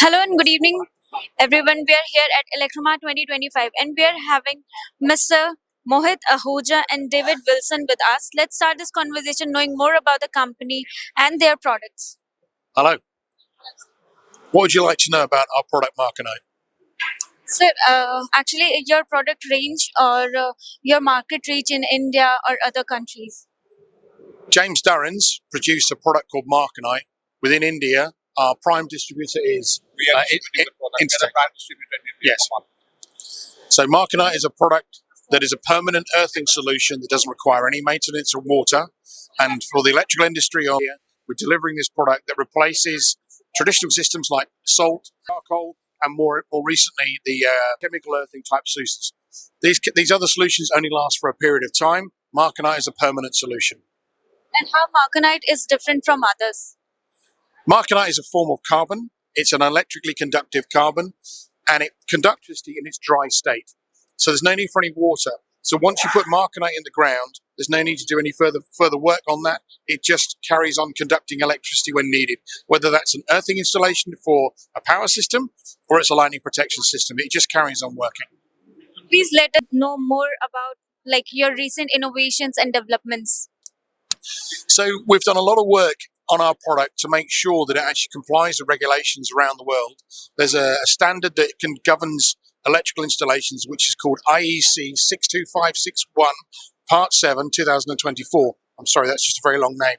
Hello and good evening, everyone. We are here at Electroma 2025 and we are having Mr. Mohit Ahuja and David Wilson with us. Let's start this conversation knowing more about the company and their products. Hello. What would you like to know about our product, Marconite? Sir, actually, your product range or your market reach in India or other countries? James Durrins produced a product called Marconite within India. Our prime distributor is We are distributing the product. We are Intertech. a brand distributor in India. Yes. So Marconite is a product that is a permanent earthing solution that doesn't require any maintenance or water. And for the electrical industry, we're delivering this product that replaces traditional systems like salt, charcoal, and more recently the chemical earthing type solutions. These other solutions only last for a period of time. Marconite is a permanent solution. And how Marconite is different from others? Marconite is a form of carbon. It's an electrically conductive carbon, and it conducts electricity in its dry state. So there's no need for any water. So once you put Marconite in the ground, there's no need to do any further work on that. It just carries on conducting electricity when needed, whether that's an earthing installation for a power system or it's a lightning protection system. It just carries on working. Please let us know more about your recent innovations and developments. So we've done a lot of work on our product to make sure that it actually complies with regulations around the world. There's a standard that governs electrical installations, which is called IEC 62561, Part 7, 2024. I'm sorry, that's just a very long name.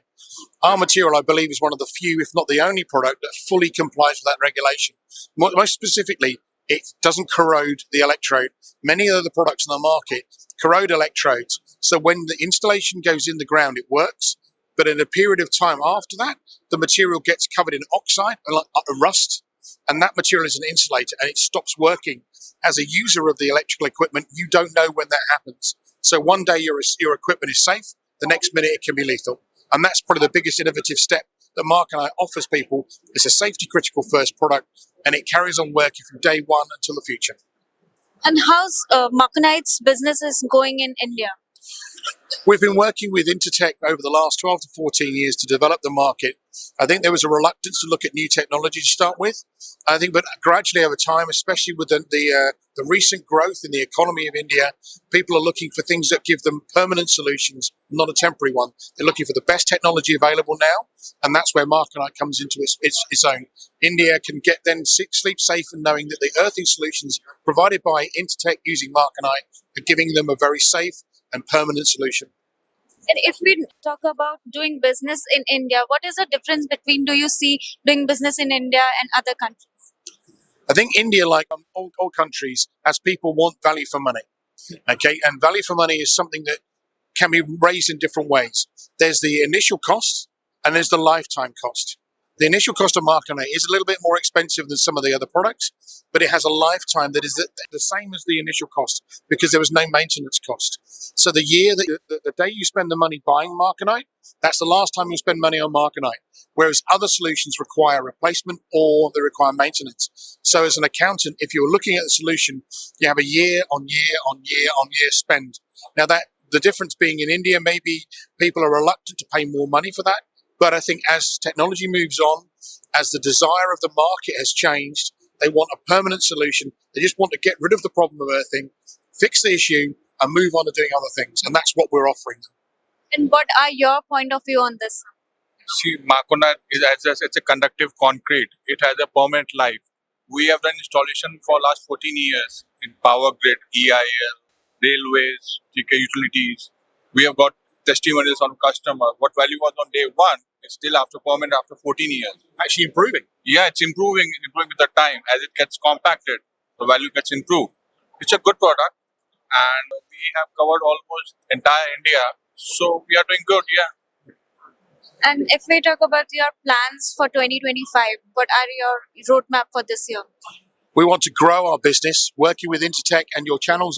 Our material, I believe, is one of the few, if not the only product that fully complies with that regulation. Most specifically, it doesn't corrode the electrode. Many of the products in the market corrode electrodes. So when the installation goes in the ground, it works. But in a period of time after that, the material gets covered in oxide and rust, and that material is an insulator, and it stops working. As a user of the electrical equipment, you don't know when that happens. So one day your equipment is safe, the next minute it can be lethal. And that's probably the biggest innovative step that Marconite offers people. It's a safety critical first product, and it carries on working from day one until the future. And how's Marconite's business is going in India? We've been working with Intertech over the last 12 to 14 years to develop the market. I think there was a reluctance to look at new technology to start with. I think, but gradually over time, especially with the recent growth in the economy of India, people are looking for things that give them permanent solutions, not a temporary one. They're looking for the best technology available now, and that's where Marconite comes into its own. India can sleep safe in knowing that the earthing solutions provided by Intertech using Marconite are giving them a very safe and permanent solution. And if we talk about doing business in India, what is the difference between do you see doing business in India and other countries? I think India, like all countries, as people want value for money. Okay, and value for money is something that can be raised in different ways. There's the initial cost and there's the lifetime cost. The initial cost of Marconite is a little bit more expensive than some of the other products, but it has a lifetime that is the same as the initial cost because there was no maintenance cost. So the day you spend the money buying Marconite, that's the last time you spend money on Marconite. Whereas other solutions require replacement or they require maintenance. So as an accountant, if you're looking at the solution, you have a year on year on year on year spend. Now the difference being in India, maybe people are reluctant to pay more money for that. But I think as technology moves on, as the desire of the market has changed, they want a permanent solution. They just want to get rid of the problem of earthing, fix the issue, and move on to doing other things. And that's what we're offering them. And what are your point of view on this? See, Marconite it's a conductive concrete. It has a permanent life. We have done installation for last 14 years in power grid, EIL, railways, TK utilities. We have got testimonials on customer. What value was on day one is still permanent after 14 years. Actually improving. Yeah, it's improving with the time. As it gets compacted, the value gets improved. It's a good product, and we have covered almost entire India. So we are doing good, yeah. And if we talk about your plans for 2025, what are your roadmap for this year? We want to grow our business, working with Intertech and your channel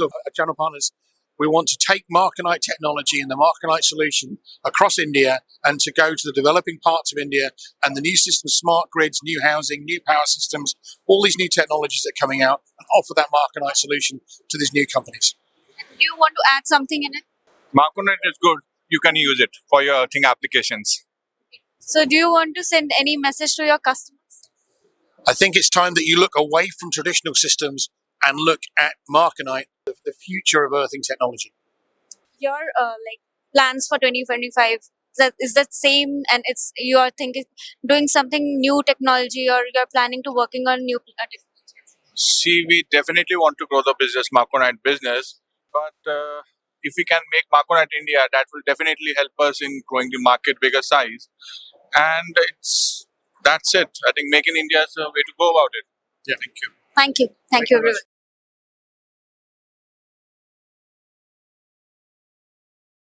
partners. We want to take Marconite technology and the Marconite solution across India and to go to the developing parts of India and the new systems, smart grids, new housing, new power systems, all these new technologies that are coming out and offer that Marconite solution to these new companies. Do you want to add something in it? Marconite is good. You can use it for your earthing applications. So do you want to send any message to your customers? I think it's time that you look away from traditional systems and look at Marconite, the future of earthing technology. Your plans for 2025, is that same, and it's you are thinking doing something new technology, or you're planning to working on new technologies? See, we definitely want to grow the business, Marconite business, but if we can make Marconite India, that will definitely help us in growing the market bigger size. And that's it. I think Make in India is a way to go about it. Yeah, thank you. Thank you, Thank you very everyone. much.